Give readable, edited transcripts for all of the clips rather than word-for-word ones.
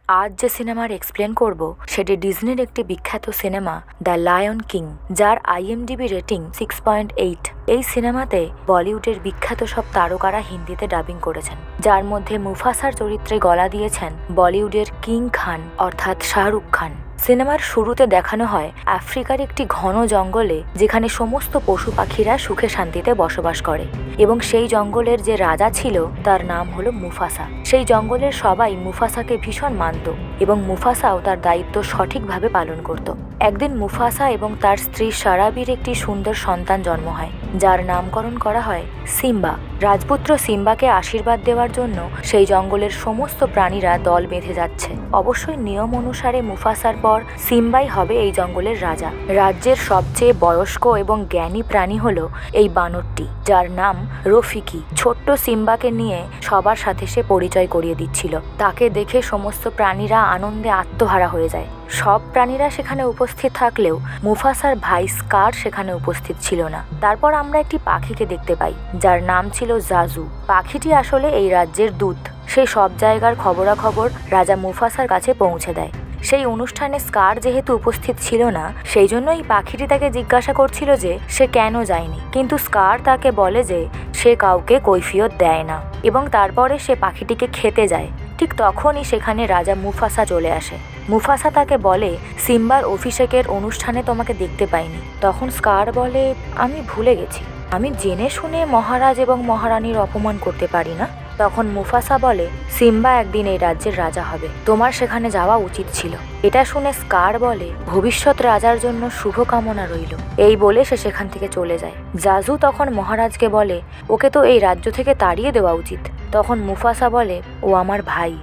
আজ যে সিনেমার এক্সপ্লেন করব সেটি ডিজনির একটি বিখ্যাত সিনেমা দ্য লায়ন কিং, যার IMDb রেটিং 6.8। এই সিনেমাতে বলিউডের বিখ্যাত সব তারকারা হিন্দিতে ডাবিং করেছেন, যার মধ্যে মুফাসার চরিত্রে গলা দিয়েছেন বলিউডের কিং খান অর্থাৎ শাহরুখ খান। সিনেমার শুরুতে দেখানো হয় আফ্রিকার একটি ঘন জঙ্গলে, যেখানে সমস্ত পশু পাখিরা সুখে শান্তিতে বসবাস করে এবং সেই জঙ্গলের যে রাজা ছিল তার নাম হলো মুফাসা। সেই জঙ্গলের সবাই মুফাসাকে ভীষণ মানত এবং মুফাসাও তার দায়িত্ব সঠিকভাবে পালন করত। একদিন মুফাসা এবং তার স্ত্রী সারাবির একটি সুন্দর সন্তান জন্ম হয়, যার নামকরণ করা হয় সিম্বা। রাজপুত্র সিম্বাকে আশীর্বাদ দেওয়ার জন্য সেই জঙ্গলের সমস্ত প্রাণীরা দল বেঁধে যাচ্ছে। অবশ্যই নিয়ম অনুসারে মুফাসার পর সিম্বাই হবে এই জঙ্গলের রাজা। রাজ্যের সবচেয়ে বয়স্ক এবং জ্ঞানী প্রাণী হলো এই বানরটি, যার নাম রফিকি। ছোট্ট সিম্বাকে নিয়ে সবার সাথে সে পরিচয় করিয়ে দিচ্ছিল। তাকে দেখে সমস্ত প্রাণীরা আনন্দে আত্মহারা হয়ে যায়। সব প্রাণীরা সেখানে উপস্থিত থাকলেও মুফাসার ভাই স্কার সেখানে উপস্থিত ছিল না। তারপর আমরা একটি পাখিকে দেখতে পাই, যার নাম ছিল জাজু। পাখিটি আসলে এই রাজ্যের দূত। সে সব জায়গার খবরাখবর রাজা মুফাসার কাছে পৌঁছে দেয়। সেই অনুষ্ঠানে স্কার যেহেতু উপস্থিত ছিল না, সেই জন্য এই পাখিটি তাকে জিজ্ঞাসা করছিল যে সে কেন যায়নি, কিন্তু স্কার তাকে বলে যে সে কাউকে কৈফিয়ত দেয় না এবং তারপরে সে পাখিটিকে খেতে যায়। ঠিক তখনই সেখানে রাজা মুফাসা চলে আসে। মুফাসা তাকে বলে, সিম্বার অভিষেকের অনুষ্ঠানে তোমাকে দেখতে পাইনি। তখন স্কার বলে, আমি ভুলে গেছি, আমি জেনে শুনে মহারাজ এবং মহারানীর অপমান করতে পারি না। তখন মুফাসা বলে, সিম্বা একদিন এই রাজ্যের রাজা হবে, তোমার সেখানে যাওয়া উচিত ছিল। এটা শুনে স্কার বলে, ভবিষ্যৎ রাজার জন্য শুভকামনা রইল। এই বলে সে সেখান থেকে চলে যায়। জাজু তখন মহারাজকে বলে, ওকে তো এই রাজ্য থেকে তাড়িয়ে দেওয়া উচিত। তখন মুফাসা বলে, ও আমার ভাই,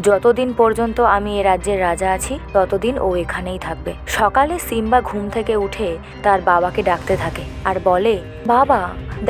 যতদিন পর্যন্ত আমি এ রাজ্যের রাজা আছি ততদিন ও এখানেই থাকবে। সকালে সিম্বা ঘুম থেকে উঠে তার বাবাকে ডাকতে থাকে আর বলে, বাবা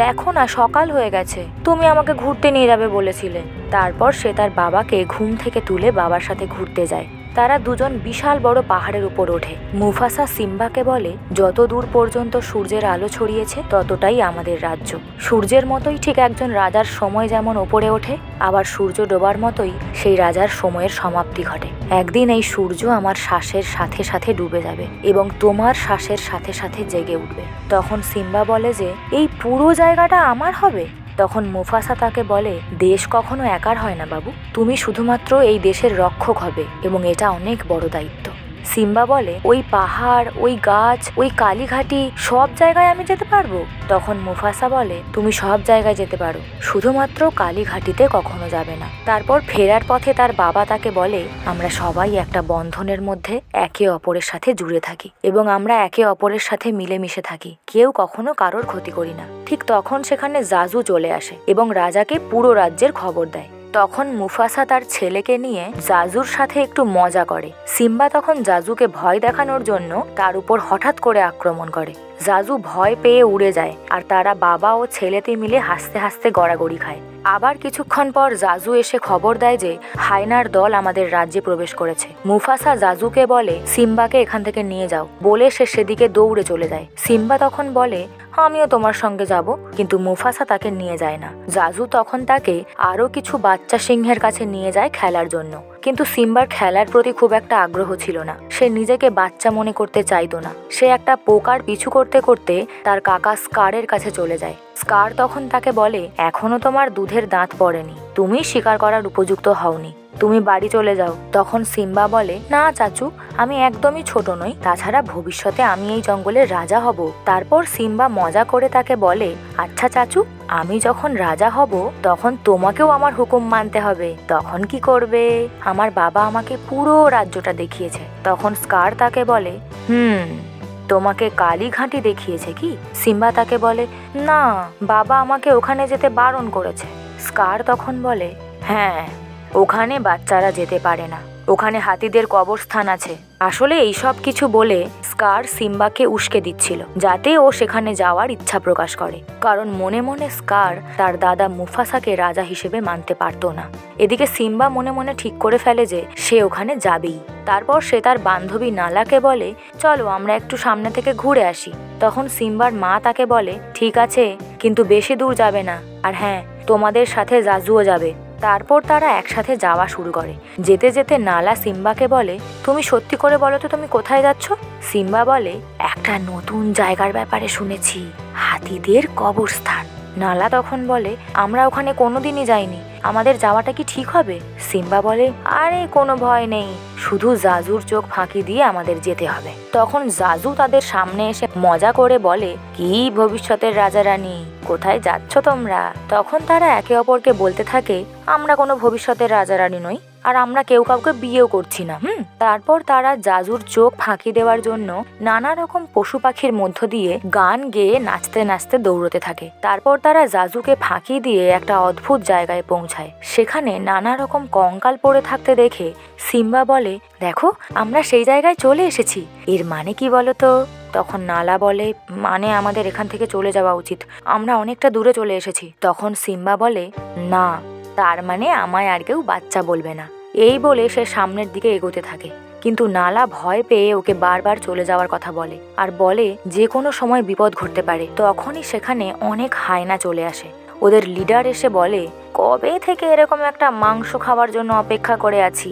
দেখো না, সকাল হয়ে গেছে, তুমি আমাকে ঘুরতে নিয়ে যাবে বলেছিলে। তারপর সে তার বাবাকে ঘুম থেকে তুলে বাবার সাথে ঘুরতে যায়। তারা দুজন বিশাল বড় পাহাড়ের উপর ওঠে। মুফাসা সিম্বাকে বলে, যত দূর পর্যন্ত সূর্যের আলো ছড়িয়েছে ততটাই আমাদের রাজ্য। সূর্যের মতোই ঠিক একজন রাজার সময় যেমন ওপরে ওঠে, আবার সূর্য ডোবার মতোই সেই রাজার সময়ের সমাপ্তি ঘটে। একদিন এই সূর্য আমার শ্বাসের সাথে সাথে ডুবে যাবে এবং তোমার শ্বাসের সাথে সাথে জেগে উঠবে। তখন সিম্বা বলে যে এই পুরো জায়গাটা আমার হবে। তখন মুফাসা তাকে বলে, দেশ কখনো একার হয় না বাবু, তুমি শুধুমাত্র এই দেশের রক্ষক হবে এবং এটা অনেক বড় দায়িত্ব। সিম্বা বলে, ওই পাহাড়, ওই গাছ, ওই কালীঘাটি, সব জায়গায় আমি যেতে পারবো? তখন মুফাসা বলে, তুমি সব জায়গায় যেতে পারো, শুধুমাত্র কালীঘাটিতে কখনো যাবে না। তারপর ফেরার পথে তার বাবা তাকে বলে, আমরা সবাই একটা বন্ধনের মধ্যে একে অপরের সাথে জুড়ে থাকি এবং আমরা একে অপরের সাথে মিলেমিশে থাকি, কেউ কখনো কারোর ক্ষতি করি না। ঠিক তখন সেখানে জাজু চলে আসে এবং রাজাকে পুরো রাজ্যের খবর দেয়। তখন মুফাসা তার ছেলেকে নিয়ে জাজুর সাথে একটু মজা করে। সিম্বা তখন জাজুকে ভয় দেখানোর জন্য তার উপর হঠাৎ করে আক্রমণ করে। জাজু ভয় পেয়ে উড়ে যায় আর তারা বাবা ও ছেলেতে মিলে হাসতে হাসতে গড়াগড়ি খায়। আবার কিছুক্ষণ পর জাজু এসে খবর দেয় যে হায়নার দল আমাদের রাজ্যে প্রবেশ করেছে। মুফাসা জাজুকে বলে, সিম্বাকে এখান থেকে নিয়ে যাও বলে সে সেদিকে দৌড়ে চলে যায়। সিম্বা তখন বলে, আমিও তোমার সঙ্গে যাব, কিন্তু মুফাসা তাকে নিয়ে যায় না। জাজু তখন তাকে আরো কিছু বাচ্চা সিংহের কাছে নিয়ে যায় খেলার জন্য, কিন্তু সিম্বার খেলার প্রতি খুব একটা আগ্রহ ছিল না। সে নিজেকে বাচ্চা মনে করতে চাইতো না। সে একটা পোকার পিছু করতে করতে তার কাকা স্কারের কাছে চলে যায়। স্কার তখন তাকে বলে, এখনো তোমার দুধের দাঁত পড়েনি, তুমি শিকার করার উপযুক্ত হওনি, তুমি বাড়ি চলে যাও। তখন সিম্বা বলে, না চাচু, আমি একদমই ছোট নই, তাছাড়া ভবিষ্যতে আমি এই জঙ্গলের রাজা হব। তারপর সিম্বা মজা করে তাকে বলে, আচ্ছা চাচু, আমি যখন রাজা হব তখন তোমাকেও আমার হুকুম মানতে হবে, তখন কি করবে? আমার বাবা আমাকে পুরো রাজ্যটা দেখিয়েছে। তখন স্কার তাকে বলে, তোমাকে কালীঘাটি দেখিয়েছে কি? সিম্বা তাকে বলে, না, বাবা আমাকে ওখানে যেতে বারণ করেছে। স্কার তখন বলে, হ্যাঁ, ওখানে বাচ্চারা যেতে পারে না, ওখানে হাতিদের কবরস্থান আছে। আসলে এইসব কিছু বলে স্কার সিম্বাকে উস্কে দিচ্ছিল যাতে ও সেখানে যাওয়ার ইচ্ছা প্রকাশ করে, কারণ মনে মনে স্কার তার দাদা মুফাসাকে রাজা হিসেবে মানতে পারতো না। এদিকে সিম্বা মনে মনে ঠিক করে ফেলে যে সে ওখানে যাবেই। তারপর সে তার বান্ধবী নালাকে বলে, চলো আমরা একটু সামনে থেকে ঘুরে আসি। তখন সিম্বার মা তাকে বলে, ঠিক আছে, কিন্তু বেশি দূর যাবে না, আর হ্যাঁ, তোমাদের সাথে জাজুও যাবে। তারপর তারা একসাথে যাওয়া শুরু করে। যেতে যেতে নালা সিম্বাকে বলে, তুমি সত্যি করে বলো তো তুমি কোথায় যাচ্ছ? সিম্বা বলে, একটা নতুন জায়গার ব্যাপারে শুনেছি, হাতিদের কবরস্থান। নালা তখন বলে, আমরা ওখানে কোনোদিনই যাইনি, আমাদের যাওয়াটা কি ঠিক হবে? সিম্বা বলে, আরে কোনো ভয় নেই, শুধু জাজুর চোখ ফাঁকি দিয়ে আমাদের যেতে হবে। তখন জাজু তাদের সামনে এসে মজা করে বলে, কি ভবিষ্যতের রাজা রানী, কোথায় যাচ্ছ তোমরা? তখন তারা একে অপরকে বলতে থাকে, আমরা কোনো ভবিষ্যতের রাজা রানী নই, আর আমরা কেউ কাউকে বিয়েও করছি না। তারপর তারা জাজুর চোখ ফাঁকি দেওয়ার জন্য নানা রকম পশু পাখির মধ্য দিয়ে গান গেয়ে নাচতে নাচতে দৌড়তে থাকে। তারপর তারা জাজুকে ফাঁকি দিয়ে একটা অদ্ভুত জায়গায় পৌঁছায়। সেখানে নানা রকম কঙ্কাল পড়ে থাকতে দেখে সিম্বা বলে, দেখো আমরা সেই জায়গায় চলে এসেছি, এর মানে কি বলো তো? তখন নালা বলে, মানে আমাদের এখান থেকে চলে যাওয়া উচিত, আমরা অনেকটা দূরে চলে এসেছি। তখন সিম্বা বলে, না, তার মানে আমায় আর কেউ বাচ্চা বলবে না। এই বলে সে সামনের দিকে এগোতে থাকে, কিন্তু নালা ভয় পেয়ে ওকে বারবার চলে যাওয়ার কথা বলে আর বলে যে কোনো সময় বিপদ ঘটতে পারে। তখনই সেখানে অনেক হায়না চলে আসে। ওদের লিডার এসে বলে, কবে থেকে এরকম একটা মাংস খাওয়ার জন্য অপেক্ষা করে আছি,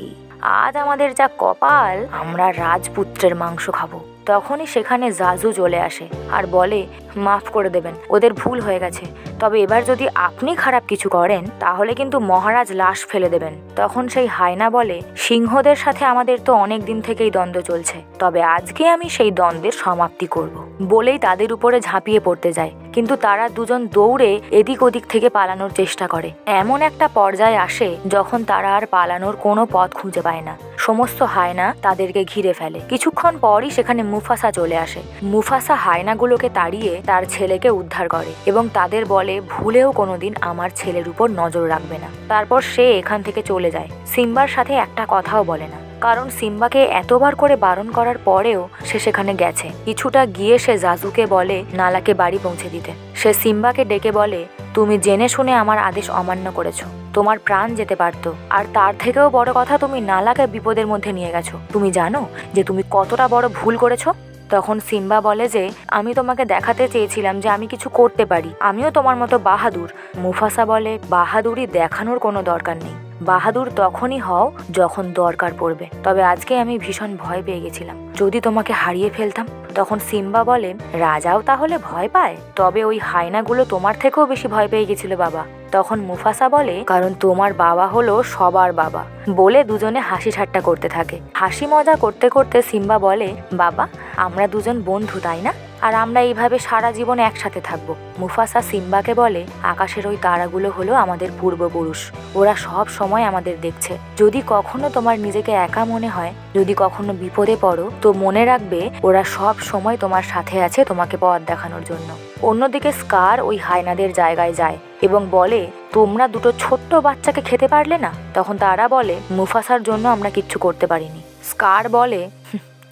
আজ আমাদের যা কপাল, আমরা রাজপুত্রের মাংস খাবো। তখনই সেখানে জাজু চলে আসে আর বলে, মাফ করে দেবেন, ওদের ভুল হয়ে গেছে, তবে এবার যদি আপনি খারাপ কিছু করেন তাহলে কিন্তু মহারাজ লাশ ফেলে দেবেন। তখন সেই হায়না বলে, সিংহদের সাথে আমাদের তো অনেক দিন থেকেই দ্বন্দ্ব চলছে, তবে আজকে আমি সেই দ্বন্দ্বের সমাপ্তি করব। বলেই তাদের উপরে ঝাঁপিয়ে পড়তে যায়, কিন্তু তারা দুজন দৌড়ে এদিক ওদিক থেকে পালানোর চেষ্টা করে। এমন একটা পর্যায়ে আসে যখন তারা আর পালানোর কোনো পথ খুঁজে পায় না। সমস্ত হায়না তাদেরকে ঘিরে ফেলে। কিছুক্ষণ পরই সেখানে মুফাসা চলে আসে। মুফাসা হায়নাগুলোকে তাড়িয়ে তার ছেলেকে উদ্ধার করে এবং তাদের বলে, ভুলেও কোনোদিন আমার ছেলের উপর নজর রাখবে না। তারপর সে এখান থেকে চলে যায়। সিম্বার সাথে একটা কথাও বলে না, কারণ সিম্বাকে এতবার করে বারণ করার পরেও সে সেখানে গেছে। কিছুটা গিয়ে সে জাজুকে বলে নালাকে বাড়ি পৌঁছে দিতে। সে সিম্বাকে ডেকে বলে, তুমি জেনে শুনে আমার আদেশ অমান্য করেছো, তোমার প্রাণ যেতে পারতো, আর তার থেকেও বড় কথা, তুমি নালাকে বিপদের মধ্যে নিয়ে গেছো। তুমি জানো যে তুমি কতটা বড় ভুল করেছো? তখন সিম্বা বলে যে, আমি তোমাকে দেখাতে চেয়েছিলাম যে আমি কিছু করতে পারি, আমিও তোমার মতো বাহাদুর। মুফাসা বলে, বাহাদুরি দেখানোর কোনো দরকার নেই, বাহাদুর তখনই হও যখন দরকার পড়বে, তবে আজকে আমি ভীষণ ভয় পেয়ে গেছিলাম, যদি তোমাকে হারিয়ে ফেলতাম। তখন সিম্বা বলে, রাজাও তাহলে ভয় পায়? তবে ওই হায়নাগুলো তোমার থেকেও বেশি ভয় পেয়ে গেছিল বাবা। তখন মুফাসা বলে, কারণ তোমার বাবা হলো সবার বাবা। বলে দুজনে হাসি ঠাট্টা করতে থাকে। হাসি মজা করতে করতে সিম্বা বলে, বাবা আমরা দুজন বন্ধু তাই না, আর আমরা এইভাবে সারা জীবন একসাথে থাকবো। মুফাসা সিম্বাকে বলে, আকাশের ওই তারাগুলো হলো আমাদের পূর্বপুরুষ, ওরা সব সময় আমাদের দেখছে। যদি কখনো তোমার নিজেকে একা মনে হয়, যদি কখনো বিপদে পড়ো, তো মনে রাখবে ওরা সব সময় তোমার সাথে আছে তোমাকে পথ দেখানোর জন্য। অন্যদিকে স্কার ওই হায়নাদের জায়গায় যায় এবং বলে, তোমরা দুটো ছোট্ট বাচ্চাকে খেতে পারলে না? তখন তারা বলে, মুফাসার জন্য আমরা কিচ্ছু করতে পারিনি। স্কার বলে,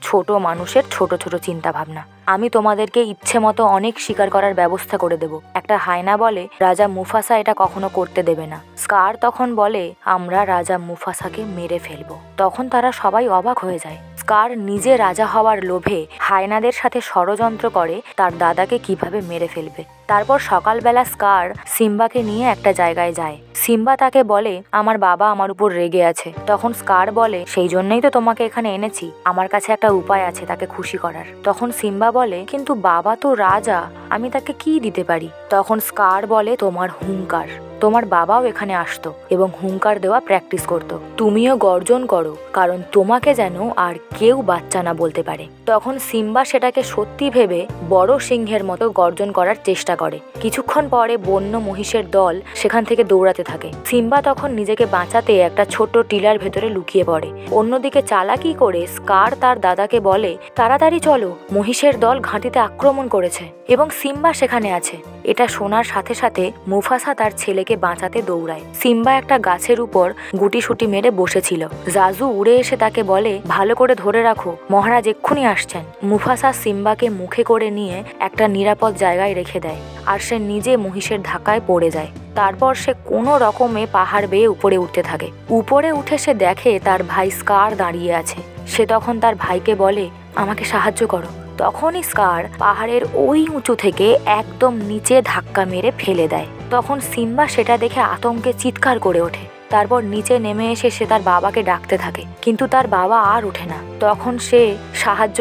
ছোট মানুষের ছোট ছোট চিন্তা ভাবনা, আমি তোমাদেরকে ইচ্ছে মতো অনেক শিকার করার ব্যবস্থা করে দেব। একটা হায়না বলে, রাজা মুফাসা এটা কখনো করতে দেবে না। স্কার তখন বলে, আমরা রাজা মুফাসাকে মেরে ফেলবো। তখন তারা সবাই অবাক হয়ে যায়। স্কার নিজে রাজা হওয়ার লোভে হায়নাদের সাথে ষড়যন্ত্র করে তার দাদাকে কিভাবে মেরে ফেলবে। তারপর সকালবেলা স্কার সিম্বাকে নিয়ে একটা জায়গায় যায়। সিম্বা তাকে বলে, আমার বাবা আমার উপর রেগে আছে। তখন স্কার বলে, সেই জন্যই তো তোমাকে এখানে এনেছি, আমার কাছে একটা উপায় আছে তাকে খুশি করার। তখন সিম্বা বলে, কিন্তু বাবা তো রাজা, আমি তাকে কি দিতে পারি? তখন স্কার বলে, তোমার হুঙ্কার। তোমার বাবাও এখানে আসতো এবং হুঙ্কার দেওয়া প্র্যাকটিস করতো, তুমিও গর্জন করো, কারণ তোমাকে যেন আর কেউ বাচ্চা না বলতে পারে। তখন সিম্বা সেটাকে সত্যি ভেবে বড় সিংহের মতো গর্জন করার চেষ্টা করে। কিছুক্ষণ পরে বন্য মহিষের দল সেখান থেকে দৌড়াতে থাকে। সিম্বা তখন নিজেকে বাঁচাতে একটা ছোট্ট টিলার ভেতরে লুকিয়ে পড়ে। অন্যদিকে চালাকি করে স্কার তার দাদাকে বলে, তাড়াতাড়ি চলো, মহিষের দল ঘাঁটিতে আক্রমণ করেছে এবং সিম্বা সেখানে আছে। এটা শোনার সাথে সাথে মুফাসা তার ছেলেকে বাঁচাতে দৌড়ায়। সিম্বা একটা গাছের উপর গুটিসুটি মেরে বসেছিল। জাজু উড়ে এসে তাকে বলে, ভালো করে ধরে রাখো, মহারাজ এক্ষুনি আসছেন। মুফাসা সিম্বাকে মুখে করে নিয়ে একটা নিরাপদ জায়গায় রেখে দেয় আর সে নিজে মহিষের ধাক্কায় পড়ে যায়। তারপর সে কোনো রকমে পাহাড় বেয়ে উপরে উঠতে থাকে। উপরে উঠে সে দেখে তার ভাই স্কার দাঁড়িয়ে আছে। সে তখন তার ভাইকে বলে, আমাকে সাহায্য করো। তখনই স্কার পাহাড়ের ওই উঁচু থেকে একদম নিচে ধাক্কা মেরে ফেলে দেয়। তখন সিম্বা সেটা দেখে আতঙ্কে চিৎকার করে ওঠে। তারপর নিচে নেমে এসে সে তার বাবাকে ডাকতে থাকে, কিন্তু তার বাবা আর ওঠে না। তখন সে সাহায্য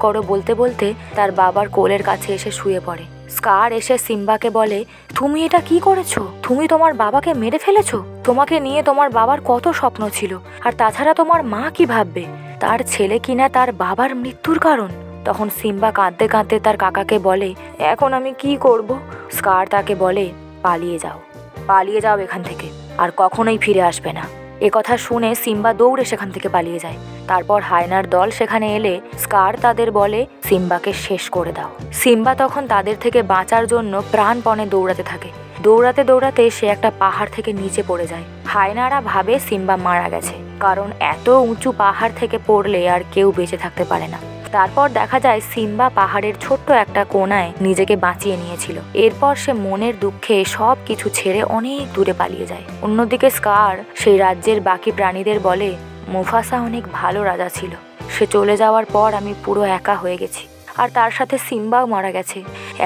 করো বলতে বলতে তার বাবার কোলের কাছে এসে শুয়ে পড়ে। স্কার এসে সিম্বাকে বলে, তুমি এটা কি করেছো? তুমি তোমার বাবাকে মেরে ফেলেছো? তোমাকে নিয়ে তোমার বাবার কত স্বপ্ন ছিল, আর তাছাড়া তোমার মা কি ভাববে? তার ছেলে কিনা তার বাবার মৃত্যুর কারণ। তখন সিম্বা কাঁদতে কাঁদতে তার কাকাকে বলে, এখন আমি কি করব? স্কার তাকে বলে, পালিয়ে যাও এখান থেকে, আর কখনোই ফিরে আসবে না। কথা শুনে সিম্বা দৌড়ে সেখান থেকে পালিয়ে যায়। তারপর হায়নার দল সেখানে এলে স্কার তাদের বলে, সিম্বাকে শেষ করে দাও। সিম্বা তখন তাদের থেকে বাঁচার জন্য প্রাণপণে দৌড়াতে থাকে। দৌড়াতে সে একটা পাহাড় থেকে নিচে পড়ে যায়। হায়নারা ভাবে সিম্বা মারা গেছে, কারণ এত উঁচু পাহাড় থেকে পড়লে আর কেউ বেঁচে থাকতে পারে না। তারপর দেখা যায় সিম্বা পাহাড়ের ছোট্ট একটা কোণায় নিজেকে বাঁচিয়ে নিয়েছিল। এরপর সে মনের দুঃখে সব কিছু ছেড়ে অনেক দূরে পালিয়ে যায়। অন্যদিকে স্কার সেই রাজ্যের বাকি প্রাণীদের বলে, মুফাসা অনেক ভালো রাজা ছিল, সে চলে যাওয়ার পর আমি পুরো একা হয়ে গেছি, আর তার সাথে সিম্বাও মারা গেছে।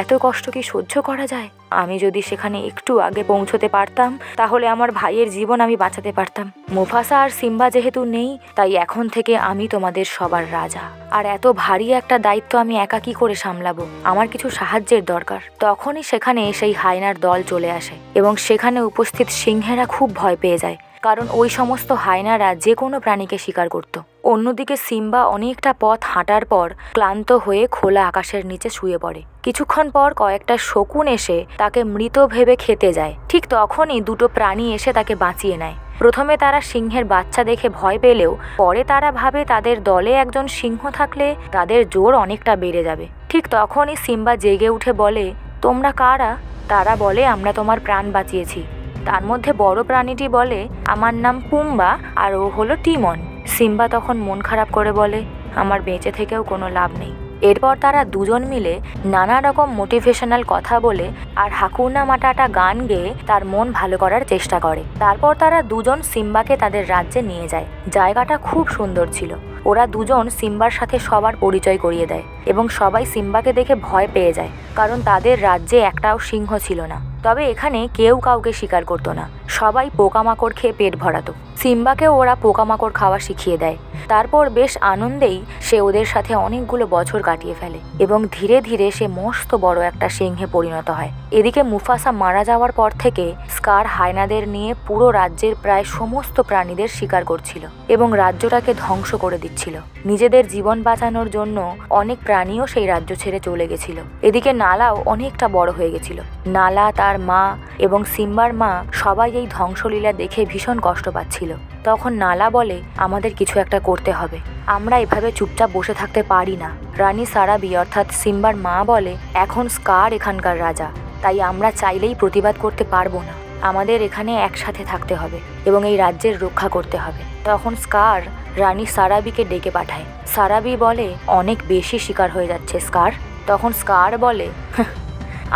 এত কষ্ট কি সহ্য করা যায়? আমি যদি সেখানে একটু আগে পৌঁছতে পারতাম, তাহলে আমার ভাইয়ের জীবন আমি বাঁচাতে পারতাম। মুফাসা আর সিম্বা যেহেতু নেই, তাই এখন থেকে আমি তোমাদের সবার রাজা, আর এত ভারী একটা দায়িত্ব আমি একা কি করে সামলাবো? আমার কিছু সাহায্যের দরকার। তখনই সেখানে সেই হায়নার দল চলে আসে, এবং সেখানে উপস্থিত সিংহেরা খুব ভয় পেয়ে যায়, কারণ ওই সমস্ত হায়নারা যে কোনো প্রাণীকে শিকার করত। অন্যদিকে সিম্বা অনেকটা পথ হাঁটার পর ক্লান্ত হয়ে খোলা আকাশের নিচে শুয়ে পড়ে। কিছুক্ষণ পর কয়েকটা শকুন এসে তাকে মৃত ভেবে খেতে যায়। ঠিক তখনই দুটো প্রাণী এসে তাকে বাঁচিয়ে নেয়। প্রথমে তারা সিংহের বাচ্চা দেখে ভয় পেলেও পরে তারা ভাবে তাদের দলে একজন সিংহ থাকলে তাদের জোর অনেকটা বেড়ে যাবে। ঠিক তখনই সিম্বা জেগে উঠে বলে, তোমরা কারা? তারা বলে, আমরা তোমার প্রাণ বাঁচিয়েছি। তার মধ্যে বড় প্রাণীটি বলে, আমার নাম পুম্বা, আর ও হলো টিমন। সিম্বা তখন মন খারাপ করে বলে, আমার বেঁচে থেকেও কোনো লাভ নেই। এরপর তারা দুজন মিলে নানা রকম মোটিভেশনাল কথা বলে আর হাকুনা মাটাটা গান গেয়ে তার মন ভালো করার চেষ্টা করে। তারপর তারা দুজন সিম্বাকে তাদের রাজ্যে নিয়ে যায়। জায়গাটা খুব সুন্দর ছিল। ওরা দুজন সিম্বার সাথে সবার পরিচয় করিয়ে দেয়, এবং সবাই সিম্বাকে দেখে ভয় পেয়ে যায়, কারণ তাদের রাজ্যে একটাও সিংহ ছিল না। তবে এখানে কেউ কাউকে শিকার করতো না, সবাই পোকামাকড় খেয়ে পেট ভরাতো। সিম্বাকে ওরা পোকামাকড় খাওয়া শিখিয়ে দেয়। তারপর বেশ আনন্দেই সে ওদের সাথে অনেকগুলো বছর কাটিয়ে ফেলে, এবং ধীরে ধীরে সে মস্ত বড় একটা সিংহে পরিণত হয়। এদিকে মুফাসা মারা যাওয়ার পর থেকে স্কার হায়নাদের নিয়ে পুরো রাজ্যের প্রায় সমস্ত প্রাণীদের শিকার করছিল, এবং রাজ্যটাকে ধ্বংস করে দিচ্ছিল। নিজেদের জীবন বাঁচানোর জন্য অনেক প্রাণীও সেই রাজ্য ছেড়ে চলে গেছিল। এদিকে নালাও অনেকটা বড় হয়ে গেছিল। নালা, তার মা এবং সিম্বার মা সবাই এই ধ্বংসলীলা দেখে ভীষণ কষ্ট পাচ্ছিল। তখন নালা বলে, আমাদের কিছু একটা করতে হবে, আমরা এভাবে চুপচাপ বসে থাকতে পারি না। রানী সারাবি অর্থাৎ সিম্বার মা বলে, এখন স্কার এখানকার রাজা, তাই আমরা চাইলেই প্রতিবাদ করতে পারবো না। আমাদের এখানে একসাথে থাকতে হবে এবং এই রাজ্যের রক্ষা করতে হবে। তখন স্কার রানী সারাবিকে ডেকে পাঠায়। সারাবি বলে, অনেক বেশি শিকার হয়ে যাচ্ছে স্কার। তখন স্কার বলে,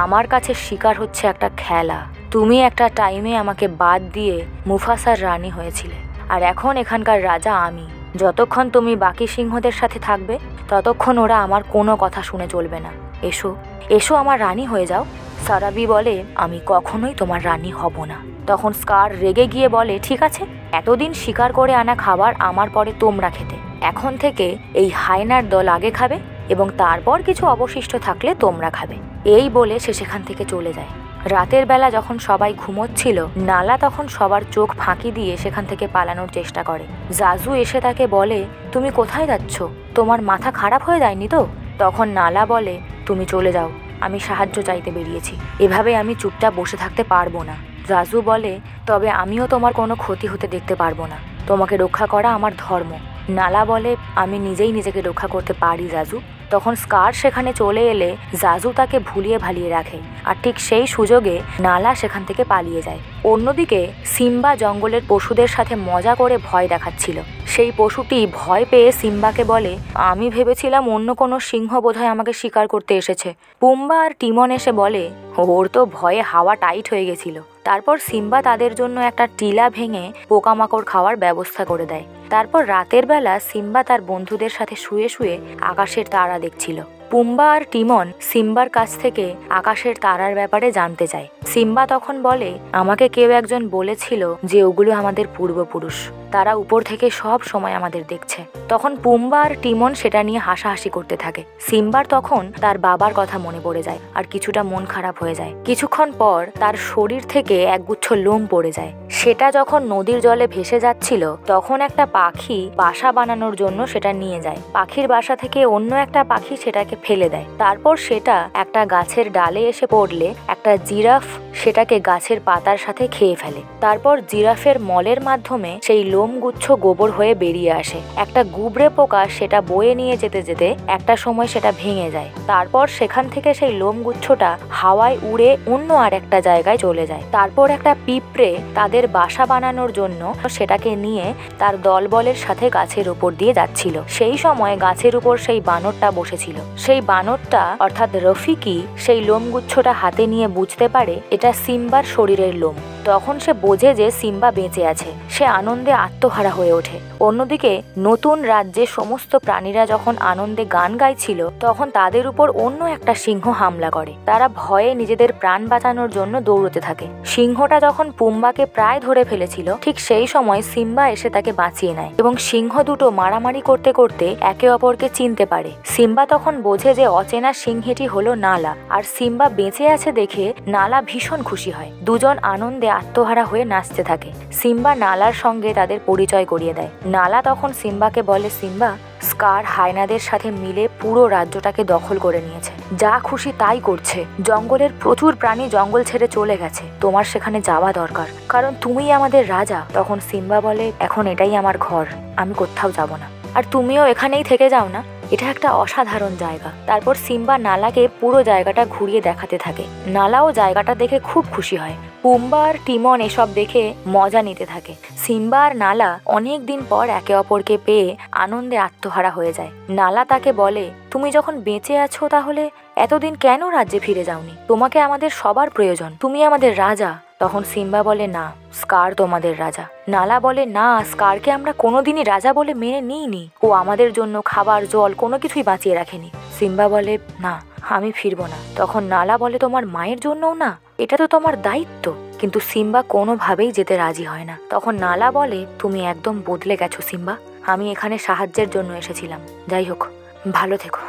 আমার কাছে শিকার হচ্ছে একটা খেলা। তুমি একটা টাইমে আমাকে বাদ দিয়ে মুফাসার রানী হয়েছিলে, আর এখন এখানকার রাজা আমি। যতক্ষণ তুমি বাকি সিংহদের সাথে থাকবে ততক্ষণ ওরা আমার কোনো কথা শুনে চলবে না। এসো এসো, আমার রানী হয়ে যাও। সারাবি বলে, আমি কখনোই তোমার রানী হব না। তখন স্কার রেগে গিয়ে বলে, ঠিক আছে, এতদিন শিকার করে আনা খাবার আমার পরে তোমরা খেতে, এখন থেকে এই হায়নার দল আগে খাবে এবং তারপর কিছু অবশিষ্ট থাকলে তোমরা খাবে। এই বলে সে সেখান থেকে চলে যায়। রাতের বেলা যখন সবাই ঘুমোচ্ছিল, নালা তখন সবার চোখ ফাঁকি দিয়ে সেখান থেকে পালানোর চেষ্টা করে। জাজু এসে তাকে বলে, তুমি কোথায় যাচ্ছ? তোমার মাথা খারাপ হয়ে যায়নি তো? তখন নালা বলে, তুমি চলে যাও, আমি সাহায্য চাইতে বেরিয়েছি, এভাবে আমি চুপচাপ বসে থাকতে পারবো না। জাজু বলে, তবে আমিও তোমার কোনো ক্ষতি হতে দেখতে পারবো না, তোমাকে রক্ষা করা আমার ধর্ম। নালা বলে, আমি নিজেই নিজেকে রক্ষা করতে পারি জাজু। তখন স্কার সেখানে চলে এলে জাজু তাকে ভুলিয়ে ভালিয়ে রাখে, আর ঠিক সেই সুযোগে নালা সেখান থেকে পালিয়ে যায়। অন্যদিকে সিম্বা জঙ্গলের পশুদের সাথে মজা করে ভয় দেখাচ্ছিল। সেই পশুটি ভয় পেয়ে সিম্বাকে বলে, আমি ভেবেছিলাম অন্য কোনো সিংহ বোধহয় আমাকে শিকার করতে এসেছে। পুম্বা আর টিমন এসে বলে, ওর তো ভয়ে হাওয়া টাইট হয়ে গেছিল। তারপর সিম্বা তাদের জন্য একটা টিলা ভেঙে পোকামাকড় খাওয়ার ব্যবস্থা করে দেয়। তারপর রাতের বেলা সিম্বা তার বন্ধুদের সাথে শুয়ে শুয়ে আকাশের তারা দেখছিল। পুম্বা আর টিমন সিম্বার কাছ থেকে আকাশের তারার ব্যাপারে জানতে চায়। সিম্বা তখন বলে, আমাকে কেউ একজন বলেছিল যে ওগুলো আমাদের পূর্বপুরুষ, তারা উপর থেকে সব সময় আমাদের দেখছে। তখন পুম্বা আর টিমন সেটা নিয়ে হাসাহাসি করতে থাকে। সিম্বার তখন তার বাবার কথা মনে পড়ে যায় আর কিছুটা মন খারাপ হয়ে যায়। কিছুক্ষণ পর তার শরীর থেকে একগুচ্ছ লোম পড়ে যায়। সেটা যখন নদীর জলে ভেসে যাচ্ছিল তখন একটা পাখি বাসা বানানোর জন্য সেটা নিয়ে যায়। পাখির বাসা থেকে অন্য একটা পাখি সেটাকে ফেলে দেয়। তারপর সেটা একটা গাছের ডালে এসে পড়লে একটা জিরাফ সেটাকে গাছের পাতার সাথে খেয়ে ফেলে। তারপর জিরাফের মলের মাধ্যমে সেই লোমগুচ্ছ গোবর হয়ে বেরিয়ে আসে। একটা গুবরে পোকা সেটা বয়ে নিয়ে যেতে যেতে একটা সময় সেটা ভেঙে যায়। তারপর সেখান থেকে সেই লোমগুচ্ছটা হাওয়ায় উড়ে অন্য আর একটা জায়গায় চলে যায়। তারপর একটা পিঁপড়ে তাদের বাসা বানানোর জন্য সেটাকে নিয়ে তার দলবলের সাথে গাছের উপর দিয়ে যাচ্ছিল। সেই সময় গাছের উপর সেই বানরটা বসেছিল। সেই বানরটা অর্থাৎ রফিকি সেই লোমগুচ্ছটা হাতে নিয়ে বুঝতে পারে এটা সিম্বার শরীরের লোম। তখন সে বোঝে যে সিম্বা বেঁচে আছে। সে আনন্দে আত্মহারা হয়ে ওঠে। অন্যদিকে নতুন রাজ্যে সমস্ত প্রাণীরা যখন আনন্দে গান গাইছিল তখন তাদের উপর অন্য একটা সিংহ হামলা করে। তারা ভয়ে নিজেদের প্রাণ বাঁচানোর জন্য দৌড়তে থাকে। সিংহটা যখন পুম্বাকে প্রায় ধরে ফেলেছিল ঠিক সেই সময় সিম্বা এসে তাকে বাঁচিয়ে নেয় এবং সিংহ দুটো মারামারি করতে করতে একে অপরকে চিনতে পারে। সিম্বা তখন বোঝে যে অচেনা সিংহটি হলো নালা, আর সিম্বা বেঁচে আছে দেখে নালা ভীষণ খুশি হয়। দুজন আনন্দে আত্মহারা হয়ে নাচতে থাকে। সিম্বা নালার সঙ্গে তাদের পরিচয় করিয়ে দেয়। নালা তখন সিম্বাকে বলে, সিম্বা, স্কার হায়নাদের সাথে মিলে পুরো রাজ্যটাকে দখল করে নিয়েছে, যা খুশি তাই করছে। জঙ্গলের প্রচুর প্রাণী জঙ্গল ছেড়ে চলে গেছে, তোমার সেখানে যাওয়া দরকার, কারণ তুমিই আমাদের রাজা। তখন সিম্বা বলে, এখন এটাই আমার ঘর, আমি কোথাও যাব না, আর তুমিও এখানেই থেকে যাও না, এটা একটা অসাধারণ জায়গা। তারপর সিম্বা নালাকে পুরো জায়গাটা ঘুরিয়ে দেখাতে থাকে। নালাও জায়গাটা দেখে খুব খুশি হয়। পুম্বা আর টিমন এসব দেখে মজা নিতে থাকে। সিম্বা আর নালা অনেক দিন পর একে অপরকে পেয়ে আনন্দে আত্মহারা হয়ে যায়। নালা তাকে বলে, তুমি যখন বেঁচে আছো তাহলে এতদিন কেন রাজ্যে ফিরে যাওনি? তোমাকে আমাদের সবার প্রয়োজন, তুমি আমাদের রাজা। তখন সিম্বা বলে, না, স্কার তোমাদের রাজা। নালা বলে, না, স্কারকে আমরা কোনোদিনই রাজা বলে মেনে নিইনি, ও আমাদের জন্য খাবার জল কোনো কিছুই বাঁচিয়ে রাখেনি। সিম্বা বলে, না, আমি ফিরবো না। তখন নালা বলে, তোমার মায়ের জন্যও না? এটা তো তোমার দায়িত্ব। কিন্তু সিম্বা কোনোভাবেই যেতে রাজি হয় না। তখন নালা বলে, তুমি একদম বদলে গেছো সিম্বা, আমি এখানে সাহায্যের জন্য এসেছিলাম, যাই হোক ভালো থেকো।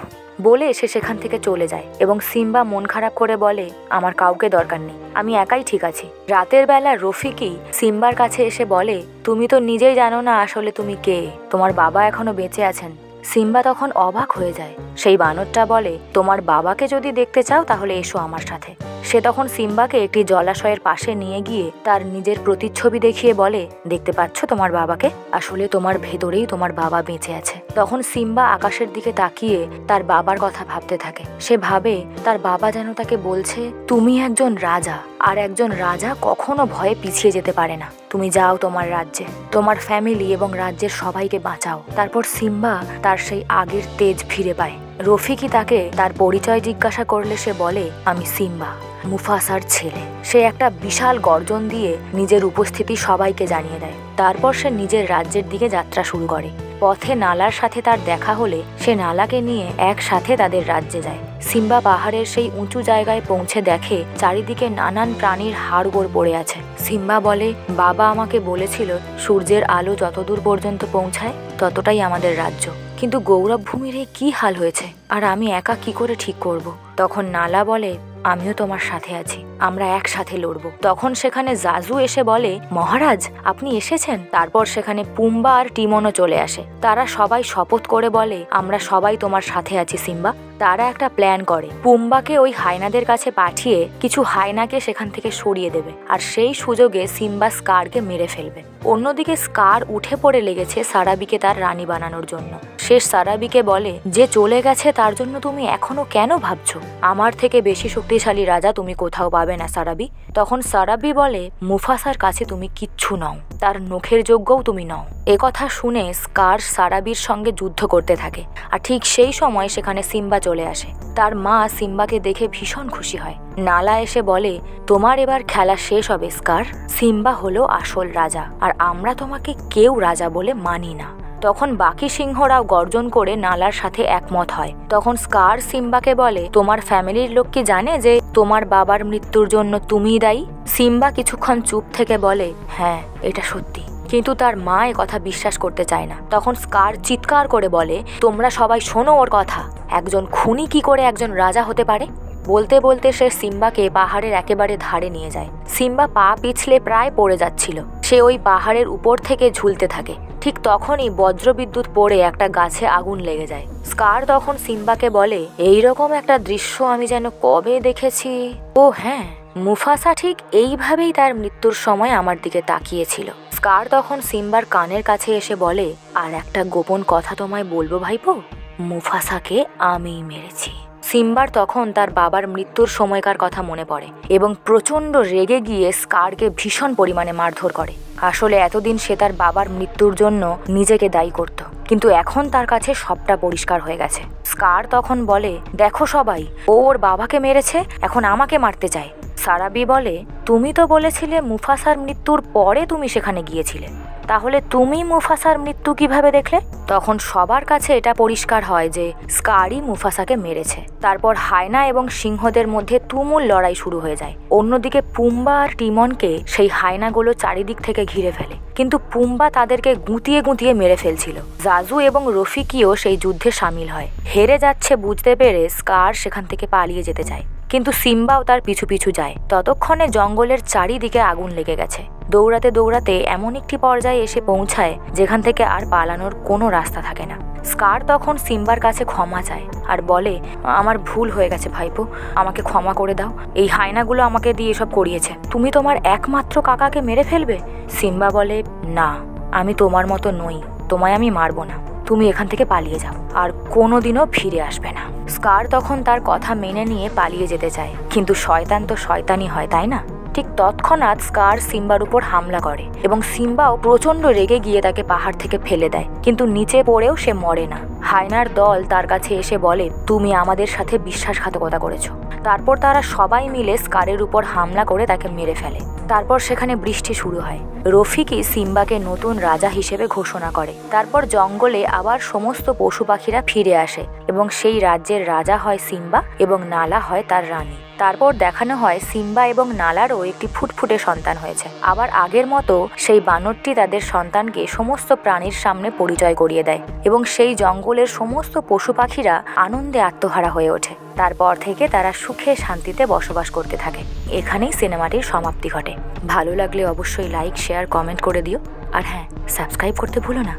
বলে সে সেখান থেকে চলে যায় এবং সিম্বা মন খারাপ করে বলে, আমার কাউকে দরকার নেই, আমি একাই ঠিক আছি। রাতের বেলা রফিকি সিম্বার কাছে এসে বলে, তুমি তো নিজেই জানো না আসলে তুমি কে, তোমার বাবা এখনো বেঁচে আছেন। সিম্বা তখন অবাক হয়ে যায়। সেই বানরটা বলে, তোমার বাবাকে যদি দেখতে চাও তাহলে এসো আমার সাথে। সে তখন সিম্বাকে একটি জলাশয়ের পাশে নিয়ে গিয়ে তার নিজের প্রতিচ্ছবি দেখিয়ে বলে, দেখতে পাচ্ছ তোমার বাবাকে? আসলে তোমার ভেতরেই তোমার বাবা বেঁচে আছে। তখন সিম্বা আকাশের দিকে তাকিয়ে তার বাবার কথা ভাবতে থাকে। সে ভাবে তার বাবা যেন তাকে বলছে, তুমি একজন রাজা, আর একজন রাজা কখনো ভয়ে পিছিয়ে যেতে পারে না। তুমি যাও তোমার রাজ্যে, তোমার ফ্যামিলি এবং রাজ্যের সবাইকে বাঁচাও। তারপর সিম্বা তার সেই আগের তেজ ফিরে পায়। রফিকি তাকে তার পরিচয় জিজ্ঞাসা করলে সে বলে, আমি সিম্বা, মুফাসার ছেলে। সে একটা বিশাল গর্জন দিয়ে নিজের উপস্থিতি সবাইকে জানিয়ে দেয়। তারপর সে নিজের রাজ্যের দিকে যাত্রা শুরু করে। পথে নালার সাথে তার দেখা হলে সে নালাকে নিয়ে একসাথে তাদের রাজ্যে যায়। সিম্বা পাহাড়ের সেই উঁচু জায়গায় পৌঁছে দেখে চারিদিকে নানান প্রাণীর হাড়গোড় পড়ে আছে। সিম্বা বলে, বাবা আমাকে বলেছিল সূর্যের আলো যতদূর পর্যন্ত পৌঁছায় ততটাই আমাদের রাজ্য, কিন্তু গৌরব ভূমির কি হাল হয়েছে, আর আমি একা কি করে ঠিক করব? তখন নালা বলে, আমিও তোমার সাথে আছি, আমরা একসাথে লড়বো। তখন সেখানে জাজু এসে বলে, মহারাজ আপনি এসেছেন। তারপর সেখানে পুম্বা আর টিমনও চলে আসে। তারা সবাই শপথ করে বলে, আমরা সবাই তোমার সাথে আছি সিম্বা। তারা একটা প্ল্যান করে, পুম্বাকে ওই হায়নাদের কাছে পাঠিয়ে কিছু হায়নাকে সেখান থেকে সরিয়ে দেবে, আর সেই সুযোগে সিম্বা স্কারকে মেরে ফেলবে। অন্যদিকে স্কার উঠে পড়ে লেগেছে সারাবিকে তার রানী বানানোর জন্য। সে সারাবিকে বলে, যে চলে গেছে তার জন্য তুমি এখনো কেন ভাবছো? আমার থেকে বেশি শক্তিশালী রাজা তুমি কোথাও পাবে না সারাবি। তখন সারাবি বলে, মুফাসার কাছে তুমি কিচ্ছু নও, তার নখের যোগ্যও তুমি নও। একথা শুনে স্কার সারাবির সঙ্গে যুদ্ধ করতে থাকে, আর ঠিক সেই সময় সেখানে সিম্বা চলে আসে। তার মা সিম্বাকে দেখে ভীষণ খুশি হয়। নালা এসে বলে, তোমার এবার খেলা শেষ হবে স্কার, সিম্বা হলো আসল রাজা, আর আমরা তোমাকে কেউ রাজা বলে মানি না। তখন বাকি সিংহরাও গর্জন করে নালার সাথে একমত হয়। তখন স্কার সিম্বাকে বলে, তোমার ফ্যামিলির লোক কি জানে যে তোমার বাবার মৃত্যুর জন্য তুমিই দায়ী? সিম্বা কিছুক্ষণ চুপ থেকে বলে, হ্যাঁ এটা সত্যি। কিন্তু তার মা কথা বিশ্বাস করতে চায় না। তখন স্কার চিৎকার করে বলে, তোমরা সবাই শোনো ওর কথা, একজন খুনি কি করে একজন রাজা হতে পারে? বলতে বলতে সে সিম্বাকে পাহাড়ের একেবারে ধারে নিয়ে যায়। সিম্বা পা পিছলে প্রায় পড়ে যাচ্ছিল। সে ওই পাহাড়ের উপর থেকে ঝুলতে থাকে। ঠিক তখনই বজ্রবিদ্যুৎ পড়ে একটা গাছে আগুন লেগে যায়। স্কার তখন সিম্বাকে বলে, এইরকম একটা দৃশ্য আমি যেন কবে দেখেছি। ও হ্যাঁ, মুফাসা ঠিক এইভাবেই তার মৃত্যুর সময় আমার দিকে তাকিয়েছিল। স্কার তখন সিম্বার কানের কাছে এসে বলে, আর একটা গোপন কথা তোমায় বলবো ভাইপো, মুফাসাকে আমিই মেরেছি। সিম্বার তখন তার বাবার মৃত্যুর সময়কার কথা মনে পড়ে এবং প্রচণ্ড রেগে গিয়ে স্কারকে ভীষণ পরিমাণে মারধর করে। আসলে এতদিন সে তার বাবার মৃত্যুর জন্য নিজেকে দায়ী করত, কিন্তু এখন তার কাছে সবটা পরিষ্কার হয়ে গেছে। স্কার তখন বলে, দেখো সবাই, ও ওর বাবাকে মেরেছে, এখন আমাকে মারতে চায়। সারাবি বলে, তুমি তো বলেছিলে মুফাসার মৃত্যুর পরে তুমি সেখানে গিয়েছিলে, তাহলে তুমি মুফাসার মৃত্যু কিভাবে দেখলে? তখন সবার কাছে এটা পরিষ্কার হয় যে স্কারই মুফাসাকে মেরেছে। তারপর হায়না এবং সিংহদের মধ্যে তুমুল লড়াই শুরু হয়ে যায়। অন্যদিকে পুম্বা আর টিমনকে সেই হায়নাগুলো চারিদিক থেকে ঘিরে ফেলে, কিন্তু পুম্বা তাদেরকে গুঁতিয়ে গুঁতিয়ে মেরে ফেলছিল। জাজু এবং রফিকিও সেই যুদ্ধে সামিল হয়। হেরে যাচ্ছে বুঝতে পেরে স্কার সেখান থেকে পালিয়ে যেতে চায়, কিন্তু সিম্বাও তার পিছু পিছু যায়। ততক্ষণে জঙ্গলের চারিদিকে আগুন লেগে গেছে। দৌড়াতে দৌড়াতে এমন একটি পর্যায়ে এসে পৌঁছায় যেখান থেকে আর পালানোর কোনো রাস্তা থাকে না। স্কার তখন সিম্বার কাছে ক্ষমা চায় আর বলে, আমার ভুল হয়ে গেছে ভাইপো, আমাকে ক্ষমা করে দাও। এই হায়নাগুলো আমাকে দিয়ে এসব করিয়েছে। তুমি তোমার একমাত্র কাকাকে মেরে ফেলবে? সিম্বা বলে, না, আমি তোমার মতো নই, তোমায় আমি মারবো না। তুমি এখান থেকে পালিয়ে যাও, আর কোনোদিনও ফিরে আসবে না। স্কার তখন তার কথা মেনে নিয়ে পালিয়ে যেতে চায়, কিন্তু শয়তান তো শয়তানই হয়, তাই না? ঠিক তৎক্ষণাৎ স্কার সিম্বার উপর হামলা করে এবং সিম্বাও প্রচণ্ড রেগে গিয়ে তাকে পাহাড় থেকে ফেলে দেয়, কিন্তু নিচে পড়েও সে মরে না। হায়নার দল তার কাছে এসে বলে, তুমি আমাদের সাথে বিশ্বাসঘাতকতা করেছো। তারপর তারা সবাই মিলে স্কারের উপর হামলা করে তাকে মেরে ফেলে। তারপর সেখানে বৃষ্টি শুরু হয়। রফিকি সিম্বাকে নতুন রাজা হিসেবে ঘোষণা করে। তারপর জঙ্গলে আবার সমস্ত পশু পাখিরা ফিরে আসে এবং সেই রাজ্যের রাজা হয় সিম্বা এবং নালা হয় তার রানী। তারপর দেখানো হয় সিম্বা এবং নালারও একটি ফুটফুটে সন্তান হয়েছে। আবার আগের মতো সেই বানরটি তাদের সন্তানকে সমস্ত প্রাণীর সামনে পরিচয় করিয়ে দেয় এবং সেই জঙ্গলের সমস্ত পশু পাখিরা আনন্দে আত্মহারা হয়ে ওঠে। তারপর থেকে তারা সুখে শান্তিতে বসবাস করতে থাকে। এখানেই সিনেমাটির সমাপ্তি ঘটে। ভালো লাগলে অবশ্যই লাইক, শেয়ার, কমেন্ট করে দিও। আর হ্যাঁ, সাবস্ক্রাইব করতে ভুলো না।